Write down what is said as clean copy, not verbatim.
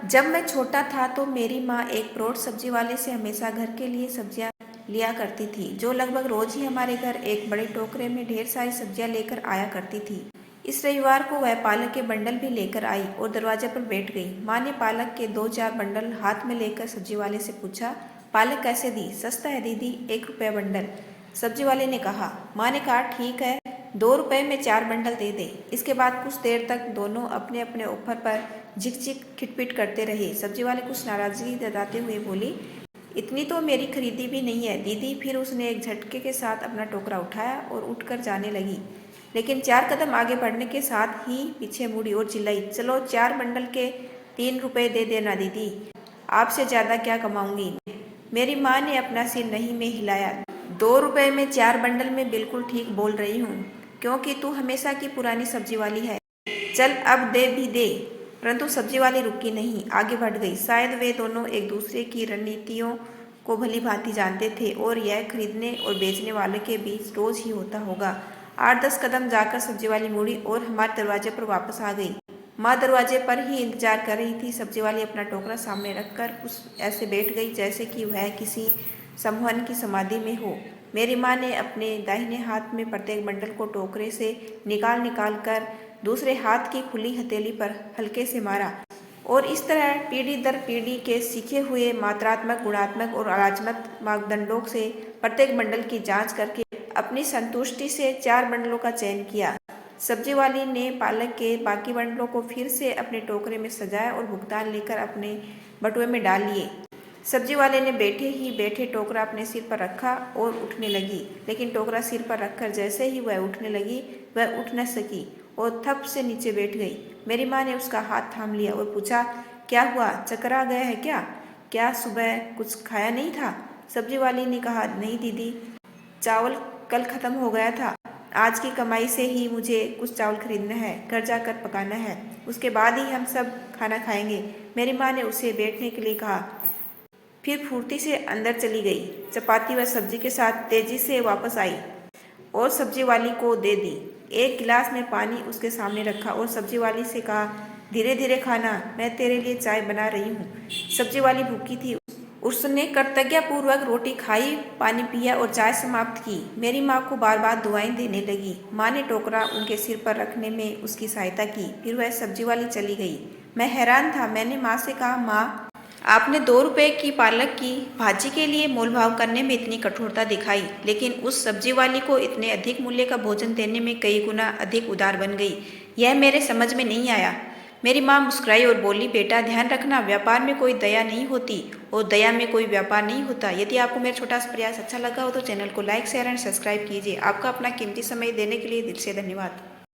जब मैं छोटा था तो मेरी माँ एक फ्रूट सब्जी वाले से हमेशा घर के लिए सब्जियाँ लिया करती थी, जो लगभग रोज ही हमारे घर एक बड़े टोकरे में ढेर सारी सब्जियाँ लेकर आया करती थी। इस रविवार को वह पालक के बंडल भी लेकर आई और दरवाजे पर बैठ गई। माँ ने पालक के 2-4 बंडल हाथ में लेकर सब्जी वाले से पूछा, पालक कैसे दी? सस्ता है दीदी, 1 रुपया बंडल। सब्जी वाले ने कहा। माँ ने कहा, ठीक है, 2 रुपये में 4 बंडल दे दे। इसके बाद कुछ देर तक दोनों अपने अपने ऊपर पर झिक झिक खिटपिट करते रहे। सब्जी वाले कुछ नाराजगी जताते हुए बोली, इतनी तो मेरी खरीदी भी नहीं है दीदी। फिर उसने एक झटके के साथ अपना टोकरा उठाया और उठकर जाने लगी, लेकिन 4 कदम आगे बढ़ने के साथ ही पीछे मुड़ी और चिल्लाई, चलो 4 बंडल के 3 रुपये दे देना दीदी, आपसे ज़्यादा क्या कमाऊंगी। मेरी माँ ने अपना सिर नहीं में हिलाया। 2 रुपये में 4 बंडल में बिल्कुल ठीक बोल रही हूँ, क्योंकि तू हमेशा की पुरानी सब्जी वाली है। चल अब दे भी दे। परंतु सब्जी वाली रुकी नहीं, आगे बढ़ गई। शायद वे दोनों एक दूसरे की रणनीतियों को भली भांति जानते थे और यह खरीदने और बेचने वाले के बीच रोज ही होता होगा। 8-10 कदम जाकर सब्जी वाली मुड़ी और हमारे दरवाजे पर वापस आ गई। माँ दरवाजे पर ही इंतजार कर रही थी। सब्जी वाली अपना टोकरा सामने रखकर उस ऐसे बैठ गई जैसे कि वह किसी सम्मोहन की समाधि में हो। मेरी माँ ने अपने दाहिने हाथ में प्रत्येक बंडल को टोकरे से निकाल कर दूसरे हाथ की खुली हथेली पर हल्के से मारा और इस तरह पीढ़ी दर पीढ़ी के सीखे हुए मात्रात्मक, गुणात्मक और आलात्मक मापदंडों से प्रत्येक बंडल की जांच करके अपनी संतुष्टि से 4 बंडलों का चयन किया। सब्जी वाली ने पालक के बाकी बंडलों को फिर से अपने टोकरे में सजाया और भुगतान लेकर अपने बटुए में डाल लिए। सब्जी वाले ने बैठे ही बैठे टोकरा अपने सिर पर रखा और उठने लगी, लेकिन टोकरा सिर पर रखकर जैसे ही वह उठने लगी, वह उठ न सकी और थप से नीचे बैठ गई। मेरी माँ ने उसका हाथ थाम लिया और पूछा, क्या हुआ, चक्कर आ गया है क्या? क्या सुबह कुछ खाया नहीं था? सब्जी वाली ने कहा, नहीं दीदी, चावल कल खत्म हो गया था। आज की कमाई से ही मुझे कुछ चावल खरीदना है, घर जाकर पकाना है, उसके बाद ही हम सब खाना खाएंगे। मेरी माँ ने उसे बैठने के लिए कहा, फिर फुर्ती से अंदर चली गई। चपाती व सब्जी के साथ तेजी से वापस आई और सब्जी वाली को दे दी। एक गिलास में पानी उसके सामने रखा और सब्जी वाली से कहा, धीरे धीरे खाना, मैं तेरे लिए चाय बना रही हूँ। सब्जी वाली भूखी थी, उसने कृतज्ञतापूर्वक रोटी खाई, पानी पिया और चाय समाप्त की। मेरी माँ को बार बार दुआएं देने लगी। माँ ने टोकरा उनके सिर पर रखने में उसकी सहायता की। फिर वह सब्जी वाली चली गई। मैं हैरान था। मैंने माँ से कहा, माँ, आपने 2 रुपये की पालक की भाजी के लिए मोलभाव करने में इतनी कठोरता दिखाई, लेकिन उस सब्जी वाली को इतने अधिक मूल्य का भोजन देने में कई गुना अधिक उदार बन गई। यह मेरे समझ में नहीं आया। मेरी माँ मुस्कुराई और बोली, बेटा ध्यान रखना, व्यापार में कोई दया नहीं होती और दया में कोई व्यापार नहीं होता। यदि आपको मेरा छोटा सा प्रयास अच्छा लगा हो तो चैनल को लाइक, शेयर एंड सब्सक्राइब कीजिए। आपका अपना कीमती समय देने के लिए दिल से धन्यवाद।